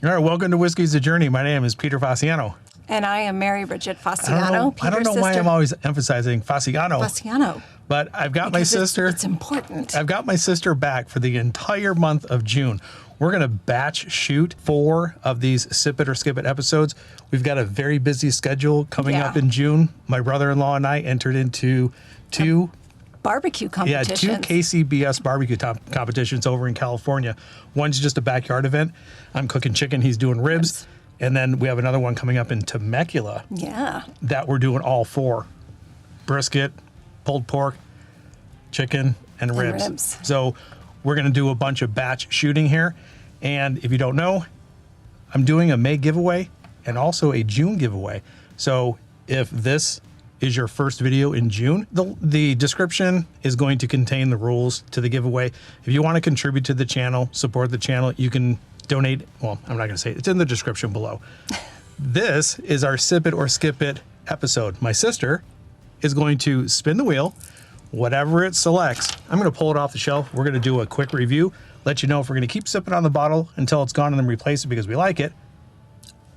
All right, welcome to Whiskey's a Journey. My name is Peter Fasciano. And I am Mary Bridget Fasciano. I don't know why I'm always emphasizing Fasciano. Fasciano. But I've got my sister. It's important. I've got my sister back for the entire month of June. We're going to batch shoot 4 of these Sip It or Skip It episodes. We've got a very busy schedule coming up in June. My brother-in-law and I entered into 2 barbecue competitions. Yeah, 2 KCBS barbecue competitions over in California. One's just a backyard event. I'm cooking chicken. He's doing ribs. And then we have another one coming up in Temecula. Yeah. That we're doing all 4. Brisket, pulled pork, chicken, and ribs. So we're going to do a bunch of batch shooting here. And if you don't know, I'm doing a May giveaway and also a June giveaway. So if this is your first video in June, the description is going to contain the rules to the giveaway. If you want to contribute to the channel, support the channel, you can donate. Well, I'm not going to say it. It's in the description below. This is our Sip It or Skip It episode. My sister is going to spin the wheel. Whatever it selects, I'm going to pull it off the shelf. We're going to do a quick review, let you know if we're going to keep sipping on the bottle until it's gone and then replace it because we like it.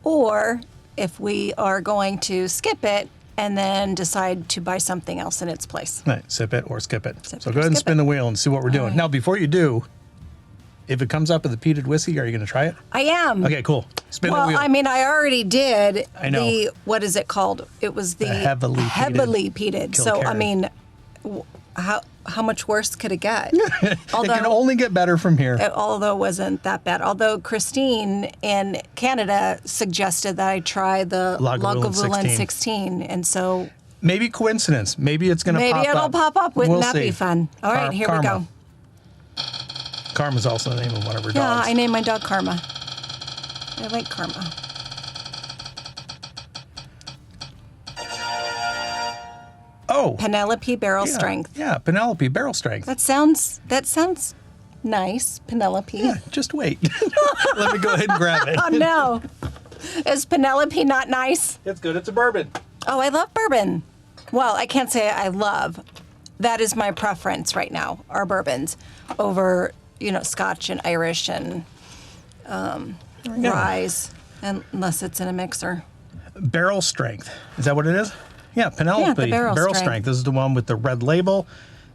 Or if we are going to skip it and then decide to buy something else in its place. Right, sip it or skip it. So go ahead and spin the wheel and see what we're doing. Now, before you do, if it comes up with a peated whiskey, are you going to try it? I am. Okay, cool. Spin the wheel. Well, I mean, I already did. I know. What is it called? It was the heavily peated. So, I mean, how much worse could it get? Although, it can only get better from here. Although it wasn't that bad. Although Christine in Canada suggested that I try the Lagavulin 16. And so... Maybe coincidence. Maybe it's going to pop up. Maybe it'll pop up. Wouldn't that be fun? All right, here we go. Karma's also the name of one of her dogs. Yeah, I named my dog Karma. I like Karma. Oh. Penelope Barrel Strength. Yeah, Penelope Barrel Strength. That sounds nice, Penelope. Yeah, just wait. Let me go ahead and grab it. Oh, no. Is Penelope not nice? It's good. It's a bourbon. Oh, I love bourbon. Well, I can't say I love. That is my preference right now, are bourbons over, Scotch and Irish and ryes, unless it's in a mixer. Barrel Strength. Is that what it is? Yeah, Penelope the barrel strength. This is the one with the red label.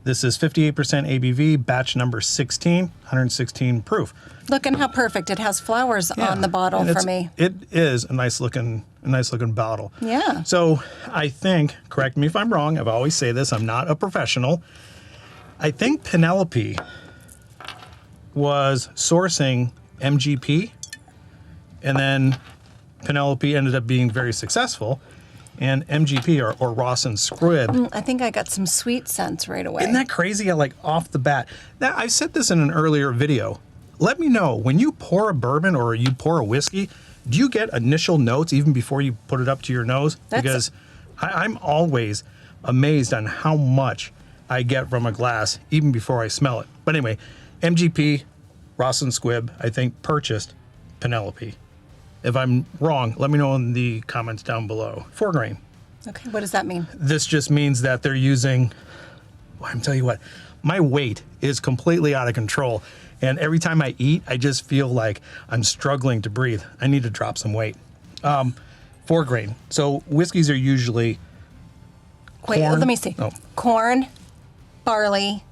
This is 58% ABV, batch number 16, 116 proof. Look at how perfect. It has flowers on the bottle for me. It is a nice looking bottle. Yeah. So I think, correct me if I'm wrong, I've always say this, I'm not a professional. I think Penelope was sourcing MGP, and then Penelope ended up being very successful. And MGP or Ross and Squibb. I think I got some sweet scents right away. Isn't that crazy? Like off the bat. Now, I said this in an earlier video. Let me know, when you pour a bourbon or you pour a whiskey, do you get initial notes even before you put it up to your nose? Because I'm always amazed on how much I get from a glass even before I smell it. But anyway, MGP, Ross and Squibb, I think, purchased Penelope. If I'm wrong, let me know in the comments down below. 4 grain. Okay, what does that mean? This just means that they're using, I'm telling you what, my weight is completely out of control. And every time I eat, I just feel like I'm struggling to breathe. I need to drop some weight. 4 grain. So whiskeys are usually corn. Wait, let me see. Oh. Corn, barley,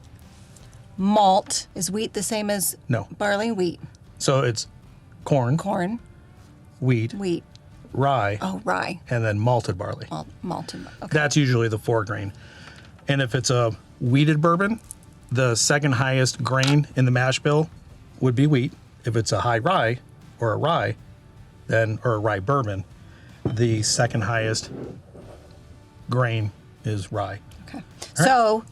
malt. Is wheat the same as barley? Wheat. So it's corn. Wheat, rye. Oh, rye. And then malted barley. Malted. Okay. That's usually the 4 grain. And if it's a wheated bourbon, the second highest grain in the mash bill would be wheat. If it's a high rye or a rye, or a rye bourbon, the second highest grain is rye. Okay. So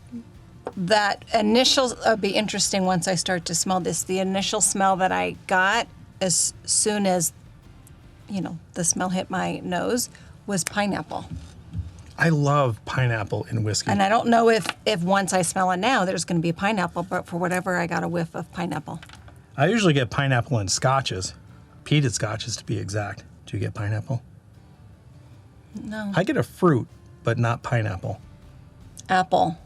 that initial, it'll be interesting once I start to smell this. The initial smell that I got as soon as the smell hit my nose was pineapple. I love pineapple in whiskey. And I don't know if once I smell it now, there's going to be pineapple, but for whatever, I got a whiff of pineapple. I usually get pineapple in scotches, peated scotches to be exact. Do you get pineapple? No. I get a fruit, but not pineapple. Apple.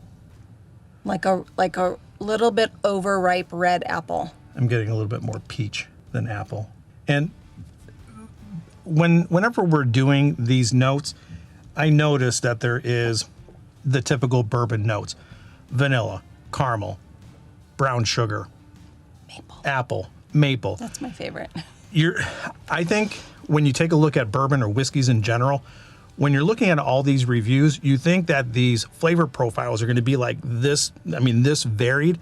Like a little bit overripe red apple. I'm getting a little bit more peach than apple. And whenever we're doing these notes, I notice that there is the typical bourbon notes: vanilla, caramel, brown sugar, apple, maple. That's my favorite. I think when you take a look at bourbon or whiskeys in general, when you're looking at all these reviews, you think that these flavor profiles are going to be like this, this varied.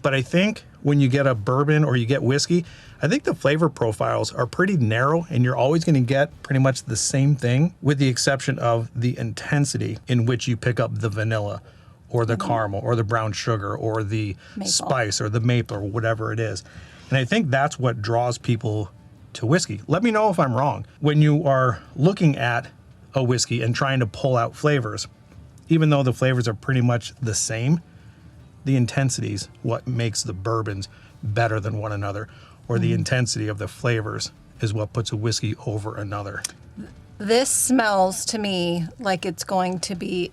But I think when you get a bourbon or you get whiskey, I think the flavor profiles are pretty narrow, and you're always going to get pretty much the same thing, with the exception of the intensity in which you pick up the vanilla or the caramel or the brown sugar or the spice or the maple or whatever it is. And I think that's what draws people to whiskey. Let me know if I'm wrong. When you are looking at a whiskey and trying to pull out flavors, even though the flavors are pretty much the same, the intensity's what makes the bourbons better than one another, or the intensity of the flavors is what puts a whiskey over another. This smells to me like it's going to be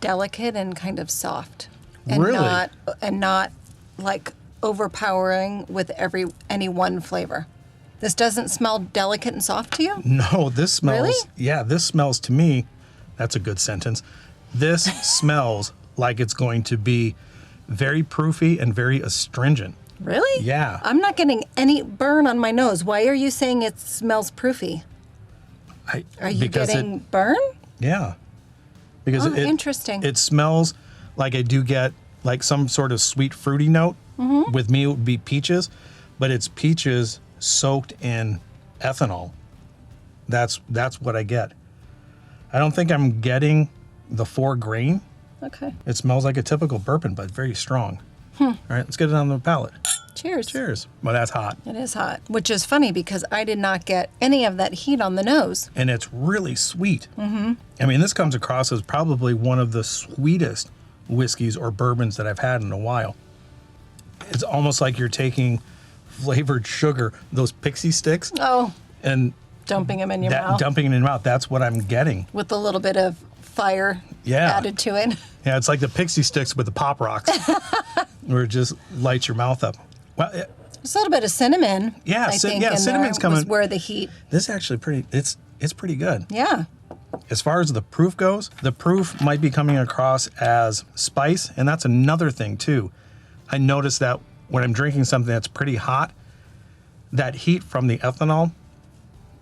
delicate and kind of soft, and Really? not like overpowering with any one flavor. This doesn't smell delicate and soft to you? No, this smells. Really? Yeah, this smells to me. That's a good sentence. This smells like it's going to be very proofy and very astringent. Really? Yeah. I'm not getting any burn on my nose. Why are you saying it smells proofy? Are you getting burn? Yeah. Because interesting. It smells like I do get like some sort of sweet fruity note. Mm-hmm. With me, it would be peaches, but it's peaches soaked in ethanol. That's what I get. I don't think I'm getting the 4 grain. Okay. It smells like a typical bourbon, but very strong. All right, let's get it on the palate. Cheers. Cheers. Well, that's hot. It is hot, which is funny because I did not get any of that heat on the nose. And it's really sweet. Mm-hmm. This comes across as probably one of the sweetest whiskeys or bourbons that I've had in a while. It's almost like you're taking flavored sugar, those pixie sticks. Oh. And dumping them in your mouth. Dumping it in your mouth. That's what I'm getting. With a little bit of fire added to it. Yeah, it's like the pixie sticks with the Pop Rocks, where it just lights your mouth up. Well, there's a little bit of cinnamon. Yeah, I think cinnamon's coming. Was where the heat. This is actually pretty. It's pretty good. Yeah. As far as the proof goes, the proof might be coming across as spice, and that's another thing too. I noticed that when I'm drinking something that's pretty hot, that heat from the ethanol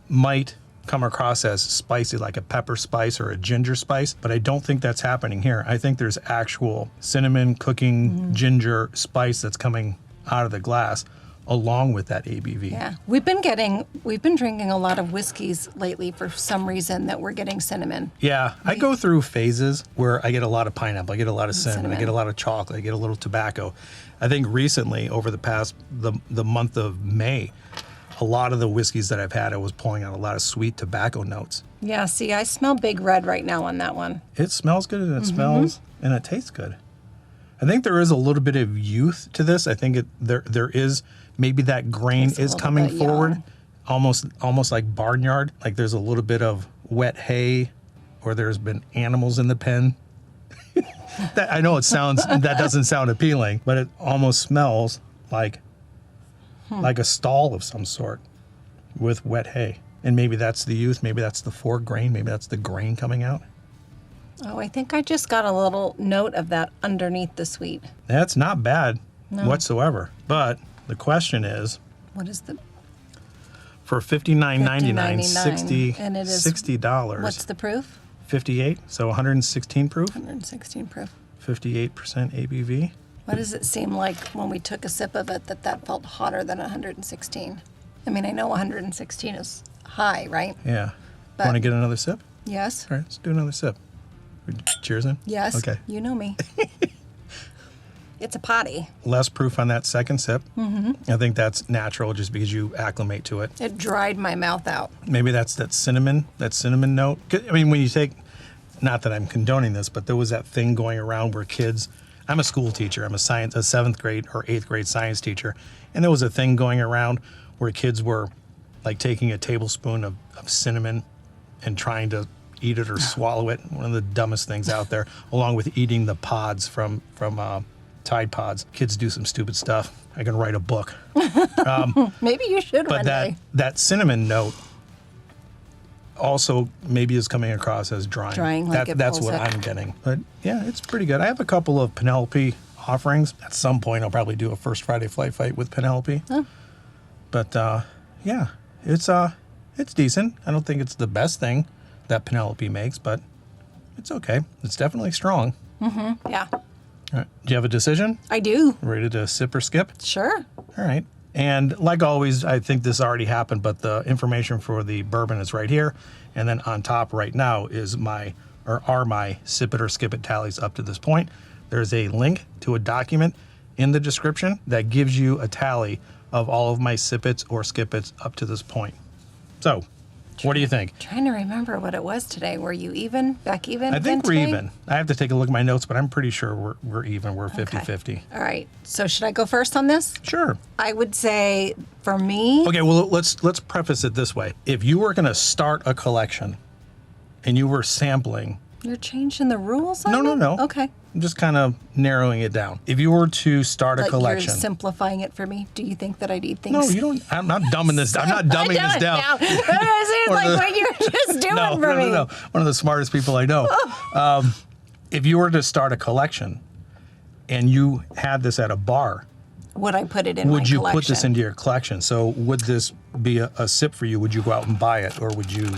might come across as spicy, like a pepper spice or a ginger spice, but I don't think that's happening here. I think there's actual cinnamon, cooking, ginger spice that's coming out of the glass along with that ABV. Yeah. We've been drinking a lot of whiskeys lately for some reason that we're getting cinnamon. Yeah, I go through phases where I get a lot of pineapple, I get a lot of cinnamon, I get a lot of chocolate, I get a little tobacco. I think recently, over the past, the month of May, a lot of the whiskeys that I've had, I was pulling out a lot of sweet tobacco notes. Yeah, see, I smell Big Red right now on that one. It smells good, and it smells, and it tastes good. I think there is a little bit of youth to this. I think there is maybe that grain is coming forward, almost like barnyard. Like there's a little bit of wet hay, or there's been animals in the pen. I know that doesn't sound appealing, but it almost smells like a stall of some sort with wet hay. And maybe that's the youth, maybe that's the 4 grain, maybe that's the grain coming out. Oh, I think I just got a little note of that underneath the sweet. That's not bad whatsoever. But the question is, what is the for $59.99, $60. What's the proof? 58, so 116 proof. 116 proof. 58% ABV. What does it seem like when we took a sip of it that felt hotter than 116? I mean, I know 116 is high, right? Yeah. But Want to get another sip? Yes. All right, let's do another sip. Cheers in? Yes. Okay. You know me. It's a potty. Less proof on that second sip. Mm-hmm. I think that's natural just because you acclimate to it. It dried my mouth out. Maybe that's that cinnamon note. I mean, when you take, not that I'm condoning this, but there was that thing going around where kids, I'm a school teacher. I'm a 7th grade or 8th grade science teacher. And there was a thing going around where kids were like taking a tablespoon of cinnamon and trying to eat it or swallow it. One of the dumbest things out there, along with eating the pods from Tide Pods. Kids do some stupid stuff. I can write a book. Maybe you should one day. But that cinnamon note also maybe is coming across as drying. Drying, like that's what I'm getting. But yeah, it's pretty good. I have a couple of Penelope offerings. At some point, I'll probably do a First Friday Flight Fight with Penelope. Oh. But yeah, it's decent. I don't think it's the best thing that Penelope makes, but it's okay. It's definitely strong. Mm-hmm. Yeah. All right. Do you have a decision? I do. Ready to sip or skip? Sure. All right. And like always, I think this already happened, but the information for the bourbon is right here. And then on top right now are my sip it or skip it tallies up to this point. There's a link to a document in the description that gives you a tally of all of my sip its or skip its up to this point. So, what do you think? Trying to remember what it was today. Were you even? Back even? I think we're even. I have to take a look at my notes, but I'm pretty sure we're even. We're 50-50. All right. So should I go first on this? Sure. I would say for me. Okay, well, let's preface it this way. If you were going to start a collection and you were sampling. You're changing the rules on it? No. Okay. I'm just kind of narrowing it down. If you were to start a collection. You're simplifying it for me. Do you think that I'd eat things? No, you don't. I'm not dumbing this. I'm not dumbing this down. It's like what you're just doing for me. No. One of the smartest people I know. If you were to start a collection and you had this at a bar, would I put it in my collection? Would you put this into your collection? So would this be a sip for you? Would you go out and buy it, or would you?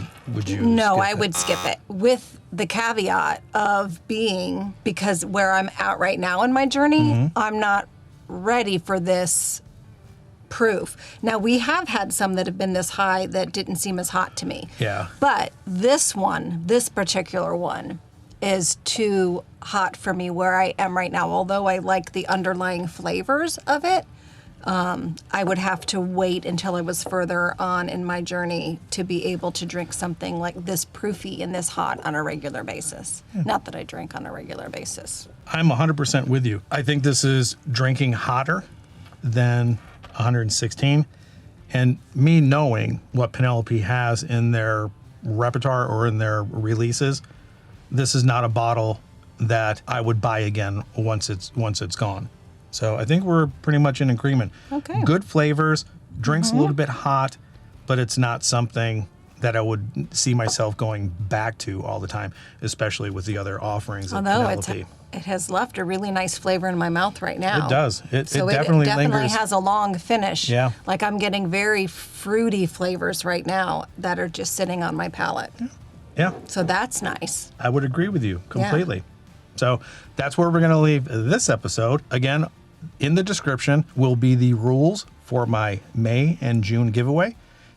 No, I would skip it with the caveat of being, because where I'm at right now in my journey, I'm not ready for this proof. Now, we have had some that have been this high that didn't seem as hot to me. Yeah. But this particular one, is too hot for me where I am right now. Although I like the underlying flavors of it, I would have to wait until I was further on in my journey to be able to drink something like this proofy and this hot on a regular basis. Not that I drink on a regular basis. I'm 100% with you. I think this is drinking hotter than 116. And me knowing what Penelope has in their repertoire or in their releases, this is not a bottle that I would buy again once it's gone. So I think we're pretty much in agreement. Okay. Good flavors, drinks a little bit hot, but it's not something that I would see myself going back to all the time, especially with the other offerings of Penelope. It has left a really nice flavor in my mouth right now. It does. It definitely lingers. has a long finish. Yeah. Like I'm getting very fruity flavors right now that are just sitting on my palate. Yeah. So that's nice. I would agree with you completely. Yeah. So that's where we're going to leave this episode. Again, in the description will be the rules for my May and June giveaway.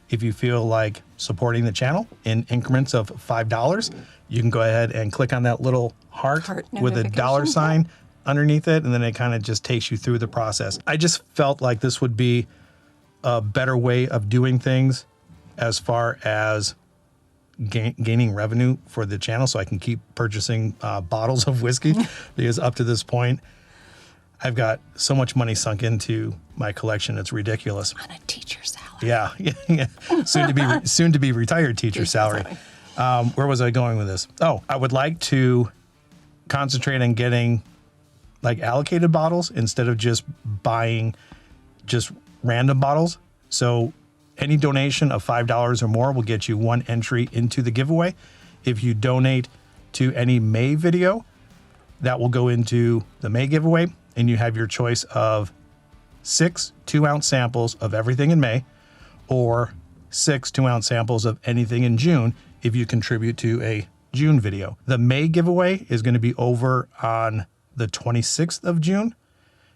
If you feel like supporting the channel in increments of $5, you can go ahead and click on that little heart with a $sign underneath it, and then it kind of just takes you through the process. I just felt like this would be a better way of doing things as far as gaining revenue for the channel, so I can keep purchasing bottles of whiskey because up to this point, I've got so much money sunk into my collection. It's ridiculous. On a teacher salary. Yeah. soon to be retired teacher salary. Where was I going with this? Oh, I would like to concentrate on getting like allocated bottles instead of just buying just random bottles. So any donation of $5 or more will get you one entry into the giveaway. If you donate to any May video, that will go into the May giveaway, and you have your choice of 6 2-ounce samples of everything in May, or 6 2-ounce samples of anything in June if you contribute to a June video. The May giveaway is going to be over on the 26th of June.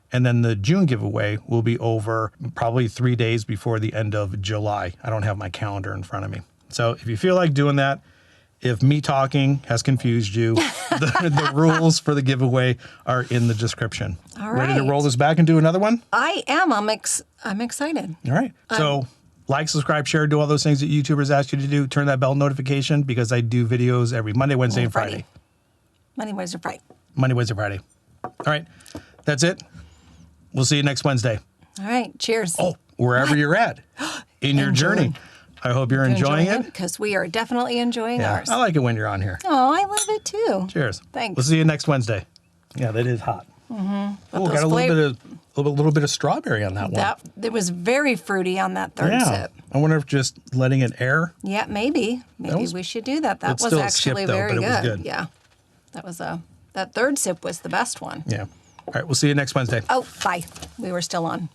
And then the June giveaway will be over probably 3 days before the end of July. I don't have my calendar in front of me. So if you feel like doing that, if me talking has confused you, the rules for the giveaway are in the description. All right. Ready to roll this back and do another one? I am. I'm excited. All right. So like, subscribe, share, do all those things that YouTubers ask you to do. Turn that bell notification because I do videos every Monday, Wednesday, and Friday. Monday, Wednesday, Friday. Monday, Wednesday, Friday. All right. That's it. We'll see you next Wednesday. All right. Cheers. Oh, wherever you're at in your journey. I hope you're enjoying it. Because we are definitely enjoying ours. I like it when you're on here. Oh, I love it too. Cheers. Thanks. We'll see you next Wednesday. Yeah, that is hot. Oh, got a little bit of strawberry on that one. It was very fruity on that third sip. I wonder if just letting it air. Yeah, maybe we should do that. That was actually very good. It was good. Yeah, that third sip was the best one. Yeah. All right, we'll see you next Wednesday. Oh, bye. We were still on.